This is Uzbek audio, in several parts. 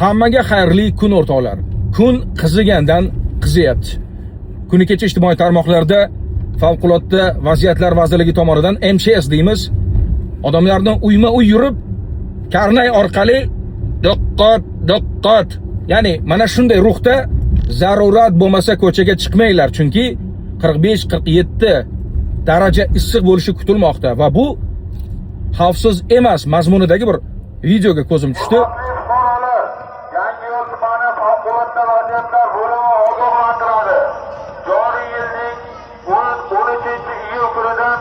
Hammaga xayrli kun o'rtoqlar. Kun qizigandan qiziyapti. Kuni kecha ijtimoiy tarmoqlarda favqulodda vaziyatlar vazirligi tomonidan MCS deymiz. Odamlarni uyma-uy yurib, karnay orqali diqqat. Ya'ni mana shunday ruhda zarurat bo'lmasa ko'chaga chiqmanglar, chunki 45-47 daraja issiq bo'lishi kutilmoqda va bu xavfsiz emas mazmunidagi bir videoga ko'zim tushdi. Yangiyo'l tumani favqulodda vaziyatlar bo'limi ogohlantiradi. Joriy yilning 13-iyul kunidan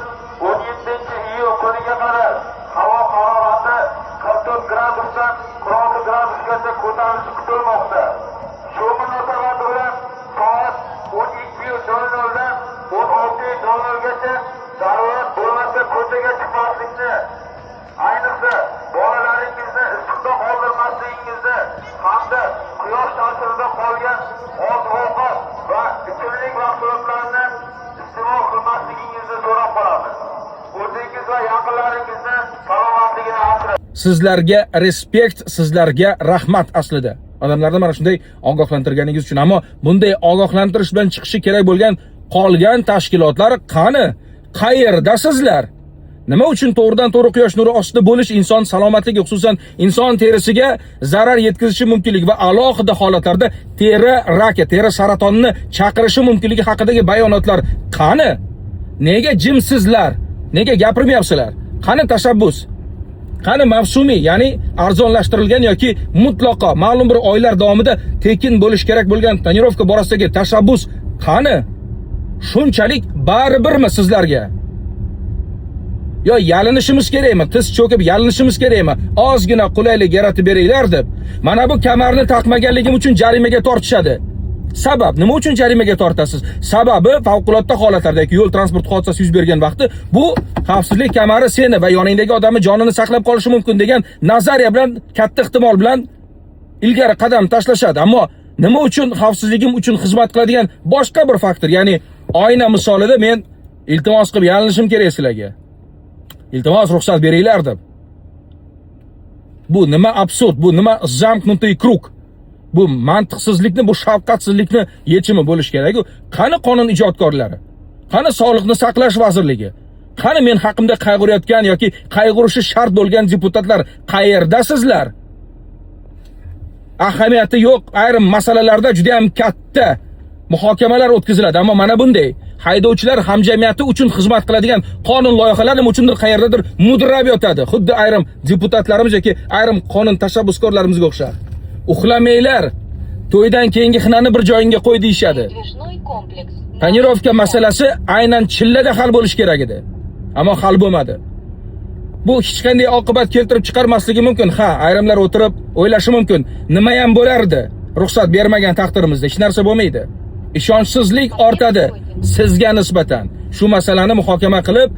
17-iyul kuniga qadar havo harorati 44 gradusdan 16 gradusgacha ko'tarilishi kutilmoqda. Shu munosabat bilan soat 12:00 dan 16:00gacha zarurat bo'lmasa ko'chaga chiqmaslikni, ayniqsa bolalaringizni issiqda qoldirmasligingizni hamda quyosh ta'sirida qolgan oziq-ovqat va ichimlik mahsulotlarini iste'mol qilmasligingizni so'rab qolamiz. O'zingiz va yaqinlaringizni salomatligini asrang. Sizlarga respekt, sizlarga rahmat aslida. Odamlarni mana shunday ogohlantirganingiz uchun, ammo bunday ogohlantirish bilan chiqishi kerak bo'lgan qolgan tashkilotlar qani? Qayerdasizlar? Nima uchun to'g'ridan-to'g'ri quyosh nuri ostida bo'lish inson salomatligi, xususan inson terisiga zarar yetkazishi mumkinligi va alohida holatlarda teri raki, teri saratonini chaqirishi mumkinligi haqidagi bayonotlar qani? Nega jimsizlar? Nega gapirmayapsizlar? Qani tashabbus? Qani mavsumiy, ya'ni arzonlashtirilgan yoki mutlaqo ma'lum bir oylar davomida tekin bo'lish kerak bo'lgan tonirovka borasidagi tashabbus qani? Shunchalik baribirmi sizlarga? Yo yalinishimiz kerakmi? Tiz cho'kib yalinishimiz kerakmi? Ozgina qulaylik yaratib beringlar deb. Mana bu kamarni taqmaganligim uchun jarimaga tortishadi. Sabab nima uchun jarimaga tortasiz? Sababi favqulodda holatlardagi yo'l transport hodisasi yuz bergan vaqti bu xavfsizlik kamari seni va yoningdagi odamni jonini saqlab qolishi mumkin degan nazariya bilan katta ehtimol bilan ilgari qadam tashlashadi. Ammo nima uchun xavfsizligim uchun xizmat qiladigan boshqa bir faktor, ya'ni oyna misolida men iltimos qilib yalinishim kerak sizlarga. Iltimos ruxsat beringlar deb. Bu nima absurd, bu nima zaмкнутый kruг. Bu mantiqsizlikni, bu shafqatsizlikni yechimi bo'lish kerak. Qani qonun ijodkorlari? Qani sog'liqni saqlash vazirligi? Qani men haqimda qayg'urayotgan yoki qayg'urishi shart bo'lgan deputatlar qayerdasizlar? Ahamiyati yo'q ayrim masalalarda juda ham katta muhokamalar o'tkaziladi, ammo mana bunday haydovchilar hamjamiyati uchun xizmat qiladigan qonun loyihalari nima uchundir qayerdadir mudrab yotadi. Xuddi ayrim deputatlarimiz yoki ayrim qonun tashabbuskorlarimizga o'xshar. Uxlamanglar. To'ydan keyingi xinani bir joyinga qo'y deyshadi. Tonirovka masalasi aynan chillada hal bo'lish kerak edi. Ammo hal bo'lmadi. Bu hech qanday oqibat keltirib chiqarmasligi mumkin. Ha, ayrimlar o'tirib o'ylashi mumkin. Nima ham bo'lardi? Ruxsat bermagan taqdirimizda hech narsa bo'lmaydi. Ishonchsizlik ortadi sizga nisbatan. Shu masalani muhokama qilib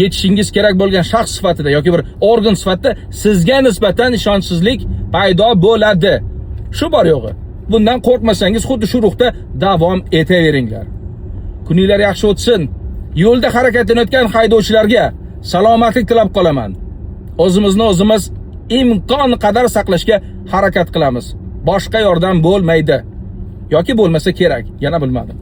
yetishingiz kerak bo'lgan shaxs sifatida yoki bir organ sifatida sizga nisbatan ishonchsizlik paydo bo'ladi. Shu bor yo'g'i. Bundan qo'rqmasangiz xuddi shu ruhda davom etaveringlar. Kuninglar yaxshi o'tsin. Yo'lda harakatlanayotgan haydovchilarga salomatlik tilab qolaman. O'zimizni o'zimiz imkon qadar saqlashga harakat qilamiz. Boshqa yordam bo'lmaydi. Yoki bo'lmasa kerak, yana bilmadim.